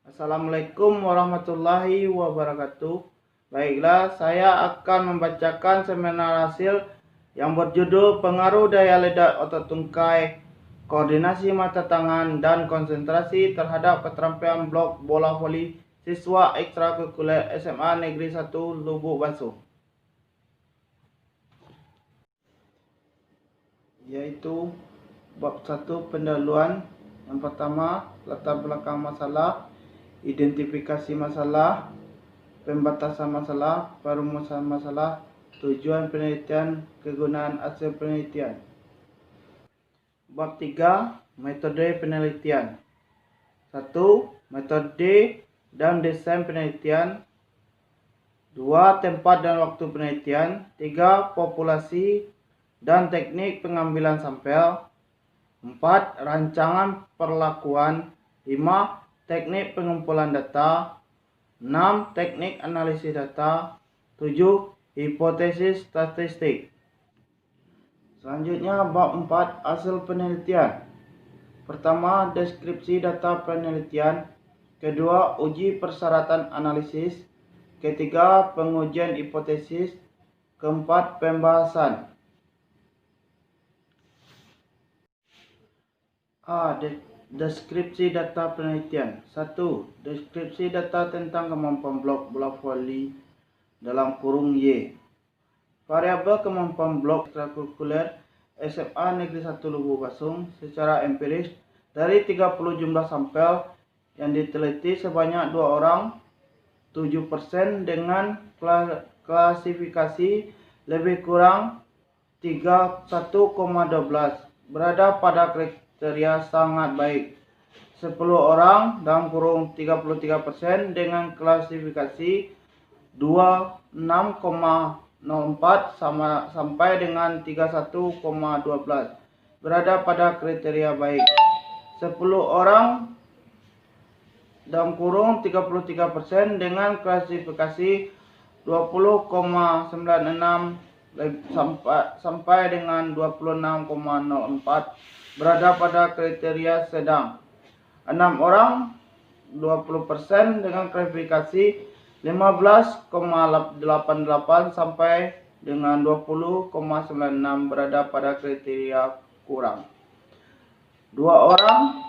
Assalamualaikum warahmatullahi wabarakatuh. Baiklah, saya akan membacakan seminar hasil yang berjudul Pengaruh Daya Ledak Otot Tungkai, Koordinasi Mata Tangan, dan Konsentrasi terhadap Keterampilan Blok Bola Voli Siswa Ekstrakurikuler SMA Negeri 1 Lubuk Basuh, yaitu bab 1 pendahuluan. Yang pertama, latar belakang masalah, identifikasi masalah, pembatasan masalah, perumusan masalah, tujuan penelitian, kegunaan hasil penelitian. Bab 3, metode penelitian. 1. Metode dan desain penelitian. 2. Tempat dan waktu penelitian. 3. Populasi dan teknik pengambilan sampel. 4. Rancangan perlakuan. 5. Teknik pengumpulan data. 6. Teknik analisis data. 7. Hipotesis statistik. Selanjutnya bab 4, hasil penelitian. Pertama, deskripsi data penelitian. Kedua, uji persyaratan analisis. Ketiga, pengujian hipotesis. Keempat, pembahasan. A. Deskripsi data penelitian. 1. Deskripsi data tentang kemampuan blok bola voli dalam kurung Y. Variabel kemampuan blok ekstrakurikuler SMA Negeri 1 Lubuk Basuh secara empiris dari 30 jumlah sampel yang diteliti sebanyak 2 orang, 7% dengan klasifikasi lebih kurang 31,12 berada pada kriteria sangat baik. 10 orang dalam kurung 33% dengan klasifikasi 26,04 sampai dengan 31,12 berada pada kriteria baik. 10 orang dalam kurung 33% dengan klasifikasi 20,96 sampai dengan 26,04 berada pada kriteria sedang. 6 orang 20% dengan klasifikasi 15,88 sampai dengan 20,96 berada pada kriteria kurang. 2 orang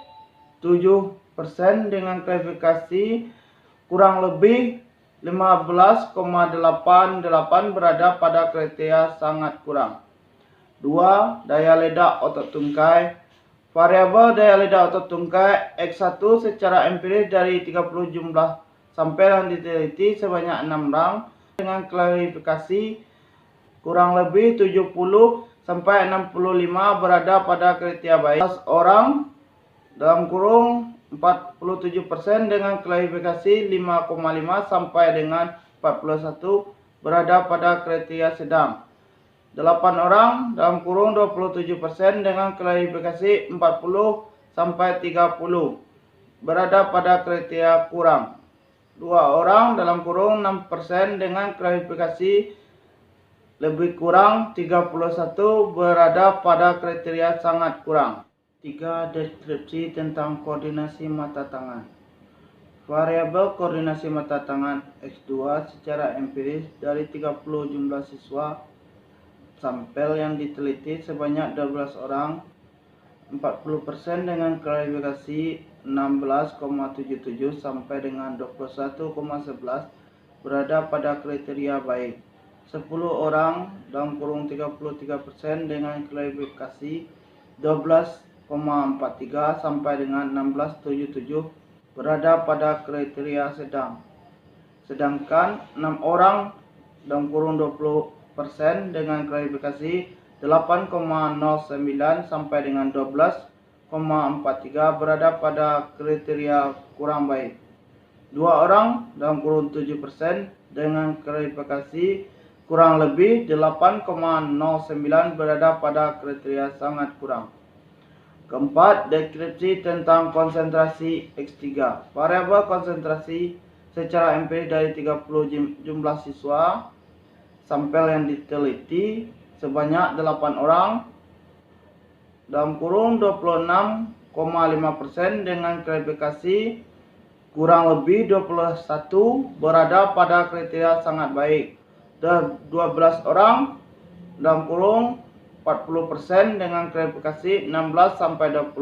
7% dengan klasifikasi kurang lebih 15,88 berada pada kriteria sangat kurang. 2. Daya ledak otot tungkai. Variabel daya ledak otot tungkai X1 secara empiris dari 30 jumlah sampel yang diteliti sebanyak 6 orang dengan klasifikasi kurang lebih 70 sampai 65 berada pada kriteria baik. 11 orang dalam kurung 47% dengan klasifikasi 5,5 sampai dengan 41 berada pada kriteria sedang. 8 orang dalam kurung 27% dengan klasifikasi 40 sampai 30 berada pada kriteria kurang. 2 orang dalam kurung 6% dengan klasifikasi lebih kurang 31 berada pada kriteria sangat kurang. 3. Deskripsi tentang koordinasi mata tangan. Variabel koordinasi mata tangan X2 secara empiris dari 30 jumlah siswa sampel yang diteliti sebanyak 12 orang, 40% dengan klasifikasi 16,77 sampai dengan 21,11 berada pada kriteria baik. 10 orang dalam kurung 33% dengan klasifikasi 12,43 sampai dengan 16,77 berada pada kriteria sedang. Sedangkan 6 orang dalam kurung 20% dengan klasifikasi 8,09 sampai dengan 12,43 berada pada kriteria kurang baik. 2 orang dalam kurung 7% dengan klasifikasi kurang lebih 8,09 berada pada kriteria sangat kurang. Keempat, deskripsi tentang konsentrasi X3. Variabel konsentrasi secara empiris dari 30 jumlah siswa sampel yang diteliti sebanyak 8 orang dalam kurung 26,5% dengan klasifikasi kurang lebih 21 berada pada kriteria sangat baik. 12 orang dalam kurung 40% dengan kualifikasi 16 sampai 20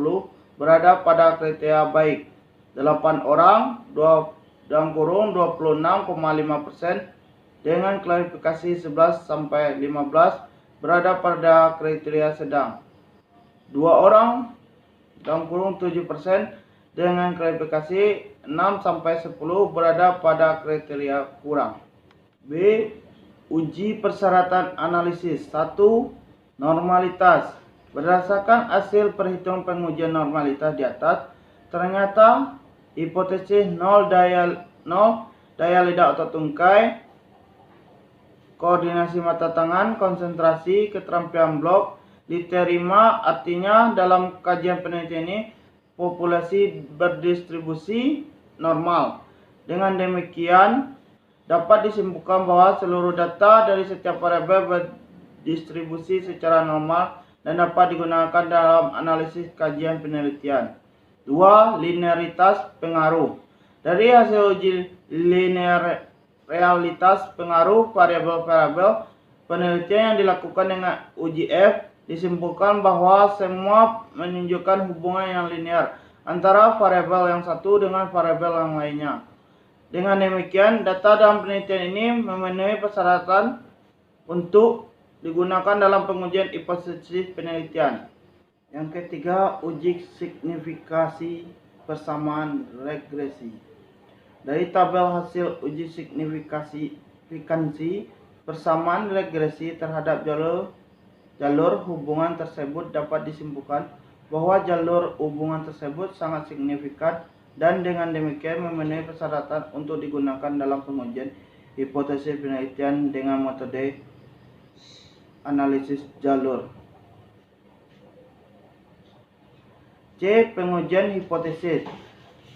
berada pada kriteria baik. 8 orang dalam kurung 26,5% dengan kualifikasi 11 sampai 15 berada pada kriteria sedang. 2 orang dalam kurung 7% dengan kualifikasi 6 sampai 10 berada pada kriteria kurang. B. Uji persyaratan analisis. 1. Normalitas. Berdasarkan hasil perhitungan pengujian normalitas di atas, ternyata hipotesis 0 daya ledak otot tungkai, koordinasi mata tangan, konsentrasi, keterampilan blok diterima. Artinya dalam kajian penelitian ini populasi berdistribusi normal. Dengan demikian dapat disimpulkan bahwa seluruh data dari setiap variabel berdistribusi secara normal dan dapat digunakan dalam analisis kajian penelitian. 2. Linearitas pengaruh. Dari hasil uji realitas pengaruh variabel-variabel penelitian yang dilakukan dengan uji F, disimpulkan bahwa semua menunjukkan hubungan yang linear antara variabel yang satu dengan variabel yang lainnya. Dengan demikian, data dalam penelitian ini memenuhi persyaratan untuk digunakan dalam pengujian hipotesis penelitian. Yang ketiga, uji signifikasi persamaan regresi. Dari tabel hasil uji signifikansi persamaan regresi terhadap jalur hubungan tersebut dapat disimpulkan bahwa jalur hubungan tersebut sangat signifikan dan dengan demikian memenuhi persyaratan untuk digunakan dalam pengujian hipotesis penelitian dengan metode analisis jalur. C. Pengujian hipotesis.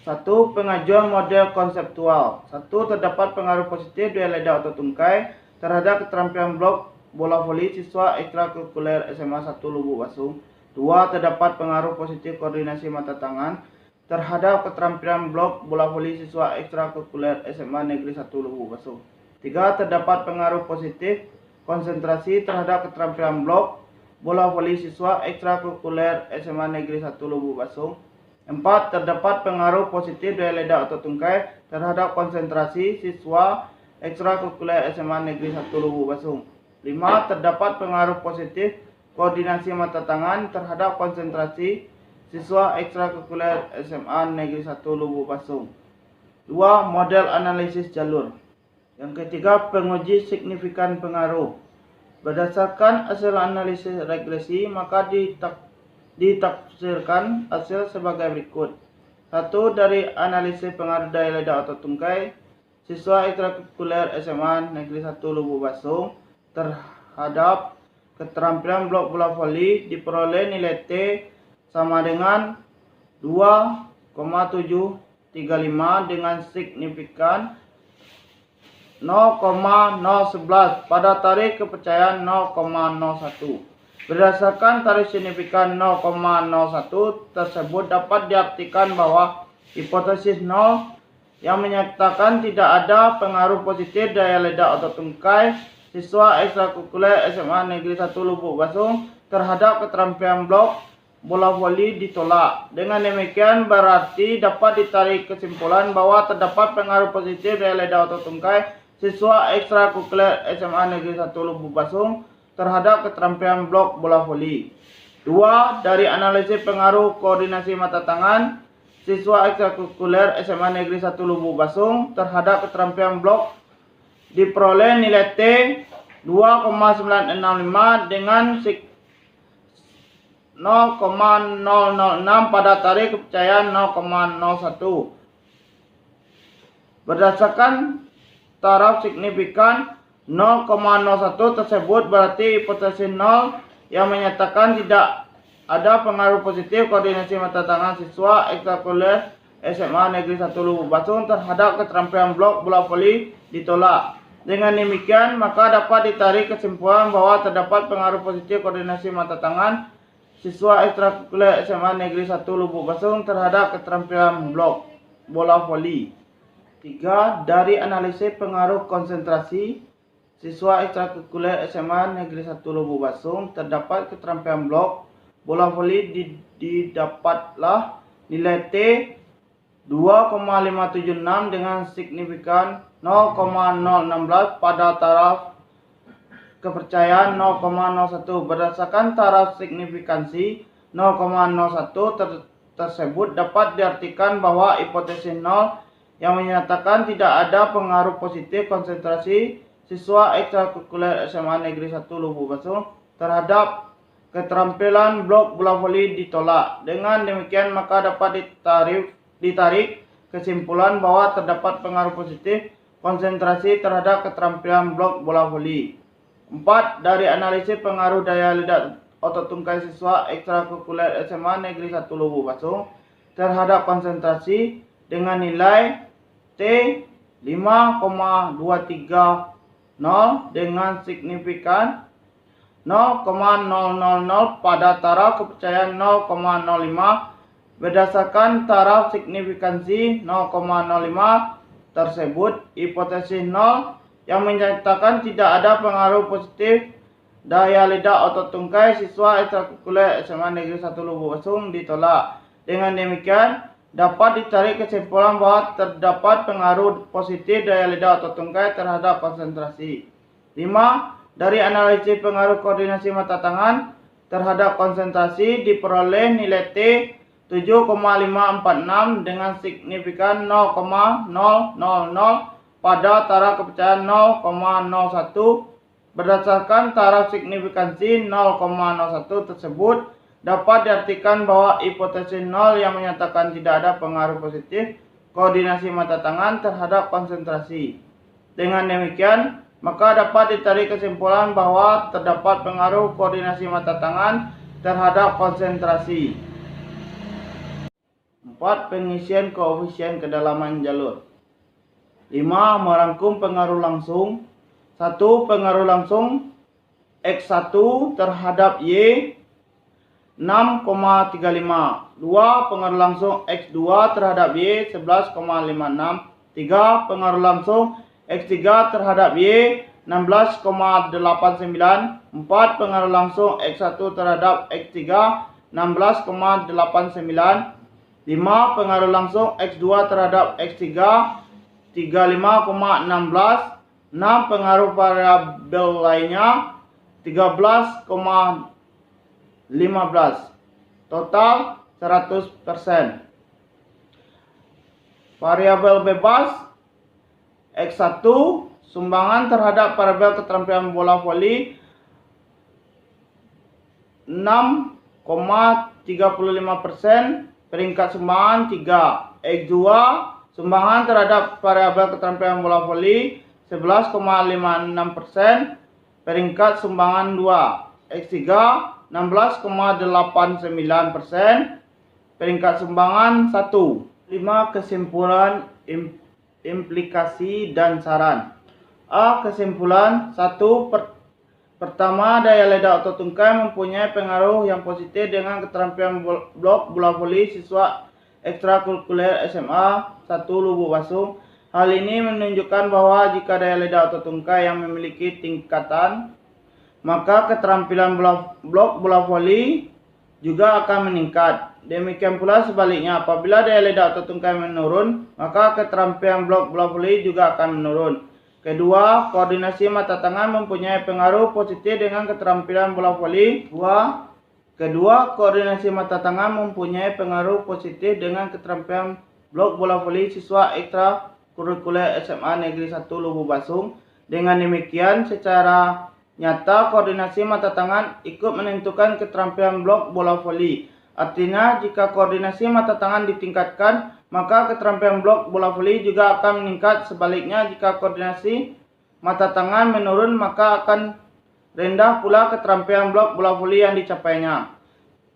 1. Pengajuan model konseptual. 1. Terdapat pengaruh positif daya ledak otot tungkai terhadap keterampilan blok bola voli siswa ekstrakurikuler SMA 1 Lubuk Basung. 2. Terdapat pengaruh positif koordinasi mata tangan terhadap keterampilan blok bola voli siswa ekstrakurikuler SMA Negeri 1 Lubuk Basung. 3. Terdapat pengaruh positif konsentrasi terhadap keterampilan blok bola voli siswa ekstrakurikuler SMA Negeri 1 Lubuk Basung. 4. Terdapat pengaruh positif daya ledak otot tungkai terhadap konsentrasi siswa ekstrakurikuler SMA Negeri 1 Lubuk Basung. 5. Terdapat pengaruh positif koordinasi mata tangan terhadap konsentrasi siswa ekstrakurikuler SMA Negeri 1 Lubuk Basung. 2. Model analisis jalur. Yang ketiga, penguji signifikan pengaruh. Berdasarkan hasil analisis regresi, maka ditafsirkan hasil sebagai berikut. 1. Dari analisis pengaruh daya ledak otot tungkai siswa ekstrakurikuler SMA Negeri 1 Lubuk Basung terhadap keterampilan blok bola voli diperoleh nilai T sama dengan 2,735 dengan signifikan 0,011 pada tarikh kepercayaan 0,01. Berdasarkan tarikh signifikan 0,01 tersebut dapat diartikan bahwa hipotesis 0 yang menyatakan tidak ada pengaruh positif daya ledak otot tungkai siswa ekstrakurikuler SMA Negeri 1 Lubuk Basung terhadap keterampilan blok bola voli ditolak. Dengan demikian berarti dapat ditarik kesimpulan bahwa terdapat pengaruh positif daya ledak otot tungkai siswa ekstrakurikuler SMA Negeri 1 Lubuk Basung terhadap keterampilan blok bola voli. 2. Dari analisis pengaruh koordinasi mata tangan siswa ekstrakurikuler SMA Negeri 1 Lubuk Basung terhadap keterampilan blok diperoleh nilai T 2,965 dengan 0,006 pada tarikh kepercayaan 0,01. Berdasarkan taraf signifikan 0,01 tersebut berarti hipotesis 0 yang menyatakan tidak ada pengaruh positif koordinasi mata tangan siswa ekstrakurikuler SMA Negeri 1 Lubuk Basung terhadap keterampilan blok bola voli ditolak. Dengan demikian, maka dapat ditarik kesimpulan bahwa terdapat pengaruh positif koordinasi mata tangan siswa ekstrakurikuler SMA Negeri 1 Lubuk Basung terhadap keterampilan blok. bola voli. 3. Dari analisis pengaruh konsentrasi siswa ekstrakurikuler SMA Negeri 1 Lubuk Basung, terdapat keterampilan blok bola voli didapatlah nilai T 2,576 dengan signifikan 0,016 pada taraf kepercayaan 0,01. Berdasarkan taraf signifikansi 0,01 tersebut dapat diartikan bahwa hipotesis 0 yang menyatakan tidak ada pengaruh positif konsentrasi siswa ekstrakurikuler SMA Negeri 1 Lubuk Basung terhadap keterampilan blok bola voli ditolak. Dengan demikian maka dapat ditarik kesimpulan bahwa terdapat pengaruh positif konsentrasi terhadap keterampilan blok bola voli. 4. Dari analisis pengaruh daya lidak otot tungkai siswa ekstrakurikuler SMA Negeri 1 Lubuk Basung terhadap konsentrasi dengan nilai T 5,230 dengan signifikan 0,000 pada taraf kepercayaan 0,05. Berdasarkan taraf signifikansi 0,05 tersebut, hipotesis 0 yang menyatakan tidak ada pengaruh positif daya lidak otot tungkai siswa ekstrakurikuler SMA Negeri 1 Lubuk Basung ditolak. Dengan demikian dapat ditarik kesimpulan bahwa terdapat pengaruh positif daya lidak otot tungkai terhadap konsentrasi. 5. Dari analisis pengaruh koordinasi mata tangan terhadap konsentrasi diperoleh nilai T 7,546 dengan signifikan 0,000 pada taraf kepercayaan 0,01. Berdasarkan taraf signifikansi 0,01 tersebut dapat diartikan bahwa hipotesis 0 yang menyatakan tidak ada pengaruh positif koordinasi mata tangan terhadap konsentrasi. Dengan demikian, maka dapat ditarik kesimpulan bahwa terdapat pengaruh koordinasi mata tangan terhadap konsentrasi. 4. Pengisian koefisien kedalaman jalur. 5. Merangkum pengaruh langsung. 1. Pengaruh langsung X1 terhadap Y 6,35. 2. Pengaruh langsung X2 terhadap Y 11,56. 3. Pengaruh langsung X3 terhadap Y 16,89. 4. Pengaruh langsung X1 terhadap X3 16,89. 5. Pengaruh langsung X2 terhadap X3 35,16. 6. Pengaruh variabel lainnya 13,15. Total 100%. Variabel bebas X1 sumbangan terhadap variabel keterampilan bola voli 6,35%. Peringkat sumbangan 3. X2 sumbangan terhadap variabel keterampilan bola voli 11,56%. Peringkat sumbangan 2. X3 16,89%. Peringkat sumbangan 1. 5. Kesimpulan implikasi dan saran. A. Kesimpulan 1. Pertama, daya lidak otot tungkai mempunyai pengaruh yang positif dengan keterampilan blok bola voli siswa ekstrakurikuler SMA 1 Lubuk Basung. Hal ini menunjukkan bahwa jika daya lidak otot tungkai yang memiliki tingkatan, maka keterampilan blok bola voli juga akan meningkat. Demikian pula sebaliknya, apabila daya lidak otot tungkai menurun, maka keterampilan blok bola voli juga akan menurun. Kedua, koordinasi mata tangan mempunyai pengaruh positif dengan keterampilan bola voli. Kedua, koordinasi mata tangan mempunyai pengaruh positif dengan keterampilan blok bola voli siswa ekstrakurikuler SMA Negeri 1 Lubuk Basung. Dengan demikian, secara nyata koordinasi mata tangan ikut menentukan keterampilan blok bola voli. Artinya, jika koordinasi mata tangan ditingkatkan, maka keterampilan blok bola voli juga akan meningkat. Sebaliknya, jika koordinasi mata tangan menurun, maka akan rendah pula keterampilan blok bola voli yang dicapainya.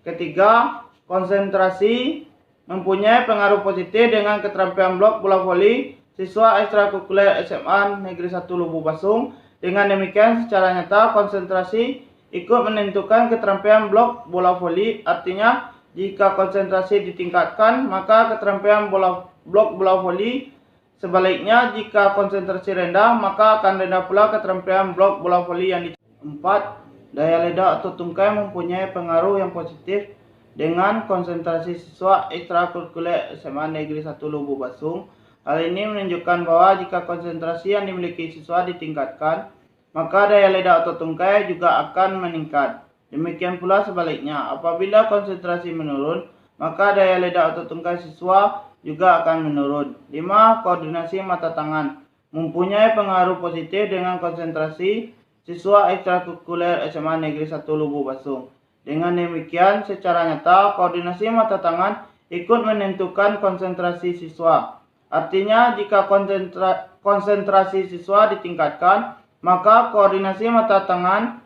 Ketiga, konsentrasi mempunyai pengaruh positif dengan keterampilan blok bola voli siswa ekstrakurikuler SMA Negeri 1 Lubuk Basung. Dengan demikian, secara nyata konsentrasi ikut menentukan keterampilan blok bola voli. Artinya, Jika konsentrasi ditingkatkan, maka keterampilan blok bola voli. Sebaliknya, jika konsentrasi rendah, maka akan rendah pula keterampilan blok bola voli yang dicapai. 4. Daya ledak atau tungkai mempunyai pengaruh yang positif dengan konsentrasi siswa ekstrakurikuler SMA Negeri 1 Lubuk Basung. Hal ini menunjukkan bahwa jika konsentrasi yang dimiliki siswa ditingkatkan, maka daya ledak atau tungkai juga akan meningkat. Demikian pula sebaliknya, apabila konsentrasi menurun, maka daya ledak atau tungkai siswa juga akan menurun. 5. Koordinasi mata tangan mempunyai pengaruh positif dengan konsentrasi siswa ekstrakurikuler SMA Negeri 1 Lubuk Basung. Dengan demikian, secara nyata, koordinasi mata tangan ikut menentukan konsentrasi siswa. Artinya, jika konsentrasi siswa ditingkatkan, maka koordinasi mata tangan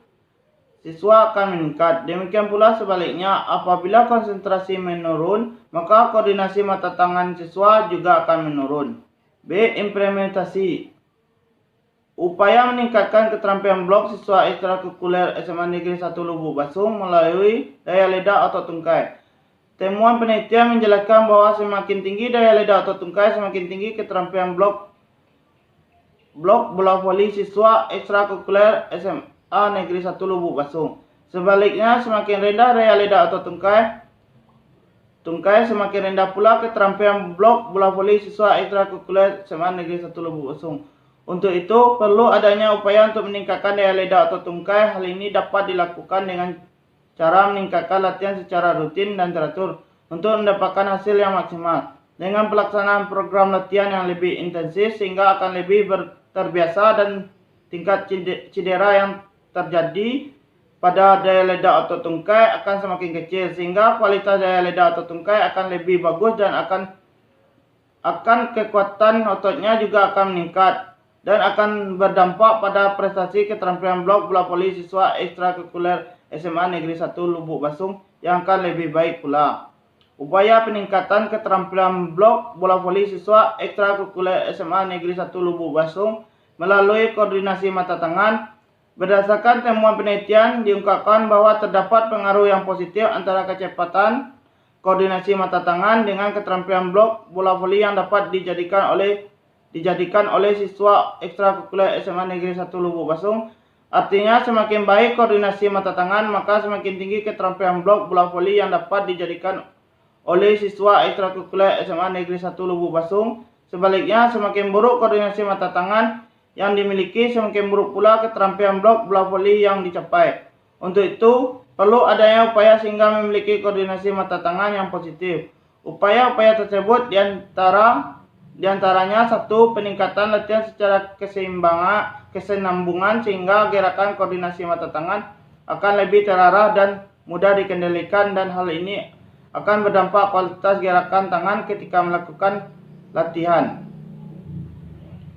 siswa akan meningkat. Demikian pula sebaliknya, apabila konsentrasi menurun, maka koordinasi mata tangan siswa juga akan menurun. B. Implementasi. Upaya meningkatkan keterampilan blok siswa ekstrakurikuler SMA Negeri 1 Lubuk Basung melalui daya ledak atau tungkai. Temuan penelitian menjelaskan bahwa semakin tinggi daya ledak atau tungkai, semakin tinggi keterampilan blok bola voli siswa ekstrakurikuler SMA Negeri 1 Lubuk Basung. Sebaliknya, semakin rendah daya ledak atau tungkai, semakin rendah pula keterampilan blok bola voli siswa ekstrakurikuler SMA Negeri 1 Lubuk Basung. Untuk itu, perlu adanya upaya untuk meningkatkan daya ledak atau tungkai. Hal ini dapat dilakukan dengan cara meningkatkan latihan secara rutin dan teratur untuk mendapatkan hasil yang maksimal. Dengan pelaksanaan program latihan yang lebih intensif, sehingga akan lebih terbiasa dan tingkat cedera yang terjadi pada daya ledak atau tungkai akan semakin kecil, sehingga kualitas daya ledak atau tungkai akan lebih bagus dan akan kekuatan ototnya juga akan meningkat dan akan berdampak pada prestasi keterampilan blok bola voli siswa ekstrakurikuler SMA Negeri 1 Lubuk Basung yang akan lebih baik pula. Upaya peningkatan keterampilan blok bola voli siswa ekstrakurikuler SMA Negeri 1 Lubuk Basung melalui koordinasi mata tangan. Berdasarkan temuan penelitian, diungkapkan bahwa terdapat pengaruh yang positif antara kecepatan koordinasi mata tangan dengan keterampilan blok bola voli yang dapat dijadikan oleh siswa ekstrakurikuler SMA Negeri 1 Lubuk Basung. Artinya, semakin baik koordinasi mata tangan, maka semakin tinggi keterampilan blok bola voli yang dapat dijadikan oleh siswa ekstrakurikuler SMA Negeri 1 Lubuk Basung. Sebaliknya, semakin buruk koordinasi mata tangan yang dimiliki, semakin buruk pula keterampilan blok bola voli yang dicapai. Untuk itu, perlu adanya upaya sehingga memiliki koordinasi mata tangan yang positif. Upaya-upaya tersebut diantaranya 1. Peningkatan latihan secara kesinambungan sehingga gerakan koordinasi mata tangan akan lebih terarah dan mudah dikendalikan, dan hal ini akan berdampak kualitas gerakan tangan ketika melakukan latihan.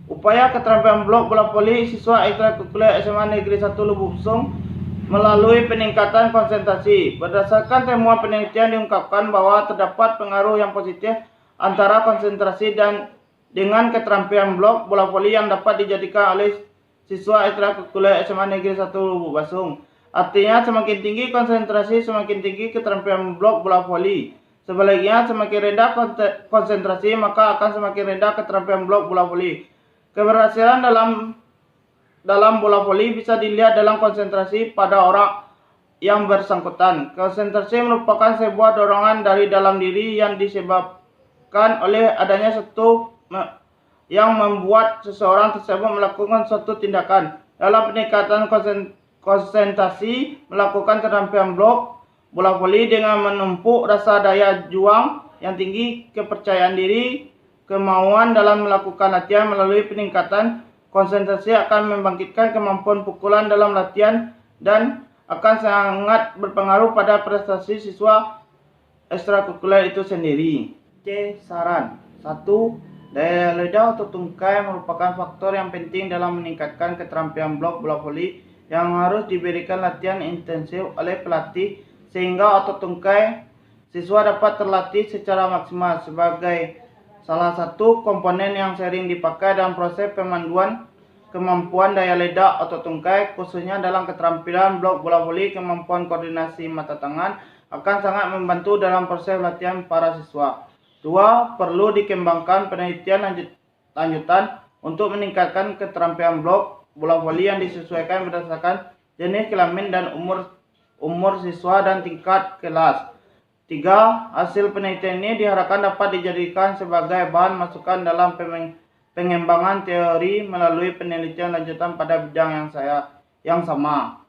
Upaya keterampilan blok bola voli siswa ekstrakurikuler SMA Negeri 1 Lubuk Basung melalui peningkatan konsentrasi. Berdasarkan temuan penelitian, diungkapkan bahwa terdapat pengaruh yang positif antara konsentrasi dengan keterampilan blok bola voli yang dapat dijadikan oleh siswa ekstrakurikuler SMA Negeri 1 Lubuk Basung. Artinya, semakin tinggi konsentrasi, semakin tinggi keterampilan blok bola voli. Sebaliknya, semakin rendah konsentrasi, maka akan semakin rendah keterampilan blok bola voli. Keberhasilan dalam bola voli bisa dilihat dalam konsentrasi pada orang yang bersangkutan. Konsentrasi merupakan sebuah dorongan dari dalam diri yang disebabkan oleh adanya sesuatu yang membuat seseorang tersebut melakukan suatu tindakan. Dalam peningkatan konsentrasi, melakukan keterampilan blok bola voli dengan menumpuk rasa daya juang yang tinggi, kepercayaan diri, kemauan dalam melakukan latihan. Melalui peningkatan konsentrasi akan membangkitkan kemampuan pukulan dalam latihan dan akan sangat berpengaruh pada prestasi siswa ekstrakurikuler itu sendiri. C. Saran. 1. Daya ledak atau tungkai merupakan faktor yang penting dalam meningkatkan keterampilan blok bola voli yang harus diberikan latihan intensif oleh pelatih sehingga otot tungkai siswa dapat terlatih secara maksimal. Sebagai salah satu komponen yang sering dipakai dalam proses pemanduan kemampuan daya ledak otot tungkai, khususnya dalam keterampilan blok bola voli, kemampuan koordinasi mata tangan akan sangat membantu dalam proses latihan para siswa. 2. Perlu dikembangkan penelitian lanjutan untuk meningkatkan keterampilan bola voli yang disesuaikan berdasarkan jenis kelamin dan umur siswa dan tingkat kelas. 3. Hasil penelitian ini diharapkan dapat dijadikan sebagai bahan masukan dalam pengembangan teori melalui penelitian lanjutan pada bidang yang sama.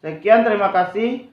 Sekian, terima kasih.